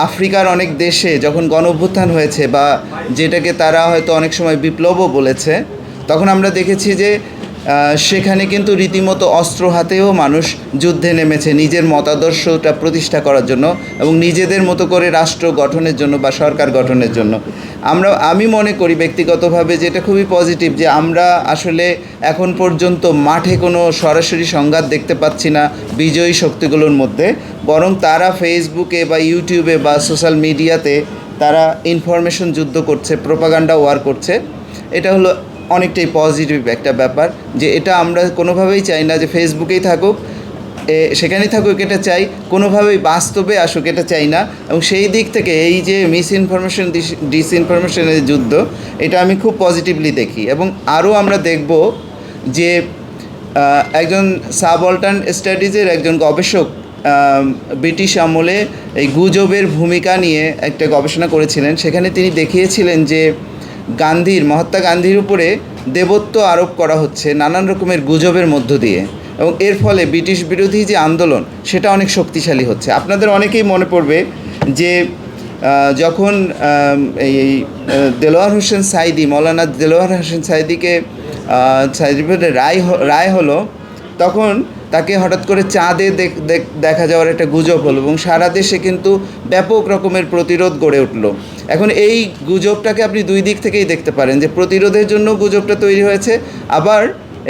আফ্রিকার অনেক দেশে যখন গণঅভ্যুত্থান হয়েছে বা যেটাকে তারা হয়তো অনেক সময় বিপ্লবও বলেছে, তখন আমরা দেখেছি যে সেখানে কিন্তু রীতিমতো অস্ত্র হাতেও মানুষ যুদ্ধে নেমেছে নিজের মতাদর্শটা প্রতিষ্ঠা করার জন্য এবং নিজেদের মতো করে রাষ্ট্র গঠনের জন্য বা সরকার গঠনের জন্য। আমি মনে করি ব্যক্তিগতভাবে যে এটা খুবই পজিটিভ যে আমরা আসলে এখন পর্যন্ত মাঠে কোনো সরাসরি সংঘাত দেখতে পাচ্ছি না বিজয়ী শক্তিগুলোর মধ্যে, বরং তারা ফেসবুকে বা ইউটিউবে বা সোশ্যাল মিডিয়াতে তারা ইনফরমেশন যুদ্ধ করছে, প্রোপাগান্ডা ওয়ার করছে। এটা হলো অনেকটাই পজিটিভ একটা ব্যাপার, যে এটা আমরা কোনোভাবেই চাই না যে ফেসবুকেই থাকুক, সেখানেই থাকুক, এটা চাই কোনোভাবেই বাস্তবে আসুক এটা চাই না। এবং সেই দিক থেকে এই যে মিস ইনফরমেশন ডিসইনফরমেশনের যুদ্ধ, এটা আমি খুব পজিটিভলি দেখি। এবং আরও আমরা দেখব যে একজন সাবঅল্টার্ন স্টাডিজের একজন গবেষক ব্রিটিশ আমলে এই গুজবের ভূমিকা নিয়ে একটা গবেষণা করেছিলেন। সেখানে তিনি দেখিয়েছিলেন যে মহাত্মা গান্ধীর উপরে দেবত্ব আরোপ করা হচ্ছে নানান রকমের গুজবের মধ্য দিয়ে, এবং এর ফলে ব্রিটিশ বিরোধী যে আন্দোলন সেটা অনেক শক্তিশালী হচ্ছে। আপনাদের অনেকেই মনে পড়বে যে যখন এই মৌলানা দেলোয়ার হোসেন সাইদিকে রায় হলো, তখন তাকে হঠাৎ করে চাঁদে দেখা যাওয়ার একটা গুজব হলো এবং সারা দেশে কিন্তু ব্যাপক রকমের প্রতিরোধ গড়ে উঠল। এখন এই গুজবটাকে আপনি দুই দিক থেকেই দেখতে পারেন, যে প্রতিরোধের জন্য গুজবটা তৈরি হয়েছে, আবার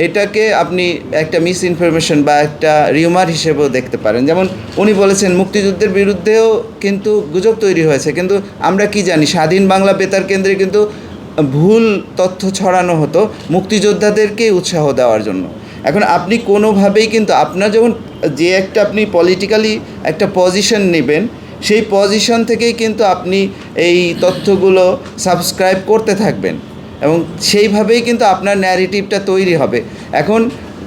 এটাকে আপনি একটা মিস ইনফরমেশন বা একটা রিউমার হিসেবেও দেখতে পারেন। যেমন উনি বলেছেন মুক্তিযুদ্ধের বিরুদ্ধেও কিন্তু গুজব তৈরি হয়েছে, কিন্তু আমরা কি জানি স্বাধীন বাংলা বেতার কেন্দ্রে কিন্তু ভুল তথ্য ছড়ানো হতো মুক্তিযোদ্ধাদেরকে উৎসাহ দেওয়ার জন্য। এখন আপনি কোনোভাবেই কিন্তু আপনার যখন যে একটা আপনি পলিটিক্যালি একটা পজিশন নেবেন, সেই পজিশন থেকেই কিন্তু আপনি এই তথ্যগুলো সাবস্ক্রাইব করতে থাকবেন এবং সেইভাবেই কিন্তু আপনার ন্যারেটিভটা তৈরি হবে। এখন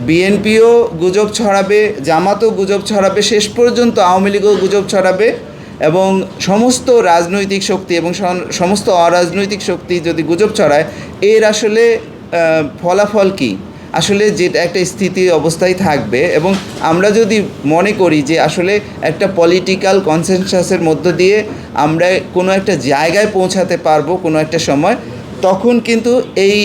বিএনপিও গুজব ছড়াবে, জামাতও গুজব ছড়াবে, শেষ পর্যন্ত আওয়ামী লীগও গুজব ছড়াবে, এবং সমস্ত রাজনৈতিক শক্তি এবং সমস্ত অরাজনৈতিক শক্তি যদি গুজব ছড়ায়, এর আসলে ফলাফল কী? আসলে যেটা একটা স্থিতি অবস্থায় থাকবে। এবং আমরা যদি মনে করি যে আসলে একটা পলিটিক্যাল কনসেনসাসের মধ্য দিয়ে আমরা কোনো একটা জায়গায় পৌঁছাতে পারবো কোনো একটা সময়, তখন কিন্তু এই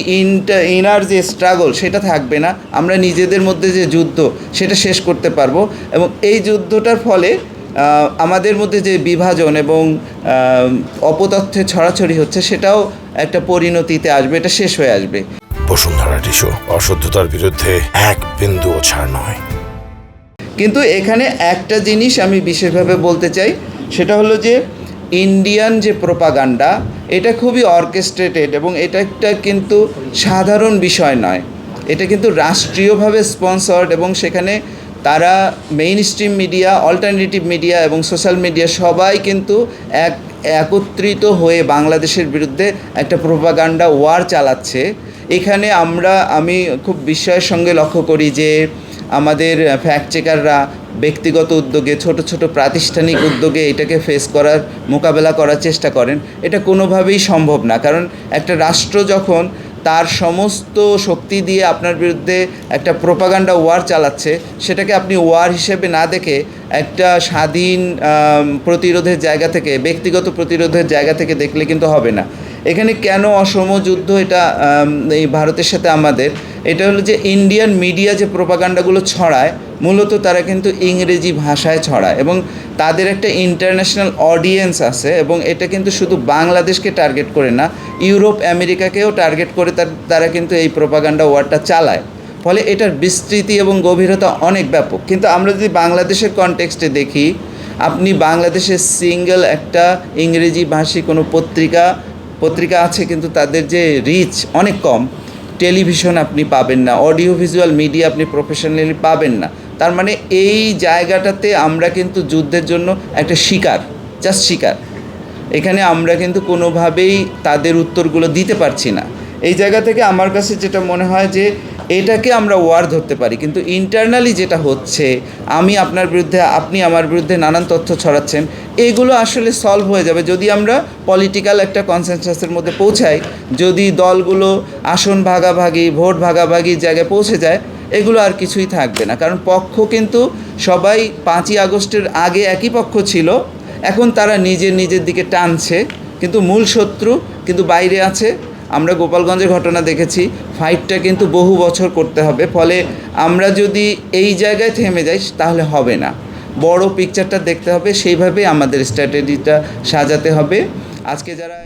ইনার যে স্ট্রাগল সেটা থাকবে না, আমরা নিজেদের মধ্যে যে যুদ্ধ সেটা শেষ করতে পারবো। এবং এই যুদ্ধটার ফলে আমাদের মধ্যে যে বিভাজন এবং অপতথ্যের ছড়াছড়ি হচ্ছে সেটাও একটা পরিণতিতে আসবে, এটা শেষ হয়ে আসবে। বসুন্ধরা টিস্যু, অশুদ্ধতার বিরুদ্ধে এক বিন্দুও ছাড় নয়। কিন্তু এখানে একটা জিনিস আমি বিশেষভাবে বলতে চাই, সেটা হলো যে ইন্ডিয়ান যে প্রোপাগান্ডা এটা খুবই অর্কেস্ট্রেটেড, এবং এটা একটা কিন্তু সাধারণ বিষয় নয়, এটা কিন্তু রাষ্ট্রীয়ভাবে স্পন্সর্ড, এবং সেখানে তারা main stream media, alternative media এবং সোশ্যাল মিডিয়া সবাই কিন্তু একত্রিত হয়ে বাংলাদেশের বিরুদ্ধে একটা প্রোপাগান্ডা ওয়ার চালাচ্ছে। এখানে আমি খুব বিস্ময়ের সঙ্গে লক্ষ্য করি যে আমাদের ফ্যাক্ট চেকাররা ব্যক্তিগত উদ্যোগে, ছোট ছোট প্রাতিষ্ঠানিক উদ্যোগে এটাকে মোকাবেলা করার চেষ্টা করেন। এটা কোনোভাবেই সম্ভব না, কারণ একটা রাষ্ট্র যখন তার সমস্ত শক্তি দিয়ে আপনার বিরুদ্ধে একটা প্রোপাগান্ডা ওয়ার চালাচ্ছে, সেটাকে আপনি ওয়ার হিসেবে না দেখে একটা স্বাধীন প্রতিরোধের জায়গা থেকে, ব্যক্তিগত প্রতিরোধের জায়গা থেকে দেখলে কিন্তু হবে না। এখানে কেন অসম যুদ্ধ এটা এই ভারতের সাথে আমাদের, এটা হলো যে ইন্ডিয়ান মিডিয়া যে প্রোপাগান্ডাগুলো ছড়ায় মূলত তারা কিন্তু ইংরেজি ভাষায় ছড়ায়, এবং তাদের একটা ইন্টারন্যাশনাল অডিয়েন্স আছে, এবং এটা কিন্তু শুধু বাংলাদেশকে টার্গেট করে না, ইউরোপ আমেরিকাকেও টার্গেট করে তারা কিন্তু এই প্রোপাগান্ডা ওয়ারটা চালায়। ফলে এটার বিস্তৃতি এবং গভীরতা অনেক ব্যাপক। কিন্তু আমরা যদি বাংলাদেশের কনটেক্সটে দেখি, আপনি বাংলাদেশের সিঙ্গেল একটা ইংরেজি ভাষী কোনো পত্রিকা আছে, কিন্তু তাদের যে রিচ অনেক কম। টেলিভিশন আপনি পাবেন না, অডিও ভিজুয়াল মিডিয়া আপনি প্রফেশনালি পাবেন না। তার মানে এই জায়গাটাতে আমরা কিন্তু যুদ্ধের জন্য একটা শিকার। এখানে আমরা কিন্তু কোনোভাবেই তাদের উত্তরগুলো দিতে পারছি না। এই জায়গা থেকে আমার কাছে যেটা মনে হয় যে এটাকে আমরা ওয়ার ধরতে পারি, কিন্তু ইন্টারনালি যেটা হচ্ছে, আমি আপনার বিরুদ্ধে, আপনি আমার বিরুদ্ধে নানান তথ্য ছড়াচ্ছেন, এগুলো আসলে সলভ হয়ে যাবে যদি আমরা পলিটিক্যাল একটা কনসেনসাসের মধ্যে পৌঁছাই। যদি দলগুলো আসন ভাগাভাগি, ভোট ভাগাভাগির জায়গায় পৌঁছে যায়, এগুলো আর কিছুই থাকবে না। কারণ পক্ষ কিন্তু সবাই 5ই আগস্টের আগে একই পক্ষ ছিল, এখন তারা নিজের দিকে টানছে, কিন্তু মূল শত্রু কিন্তু বাইরে আছে। আমরা গোপালগঞ্জের ঘটনা দেখেছি, ফাইটটা কিন্তু বহু বছর করতে হবে। ফলে আমরা যদি এই জায়গায় থেমে যাই তাহলে হবে না, বড় পিকচারটা দেখতে হবে, সেইভাবে আমাদের স্ট্র্যাটেজিটা সাজাতে হবে। আজকে যারা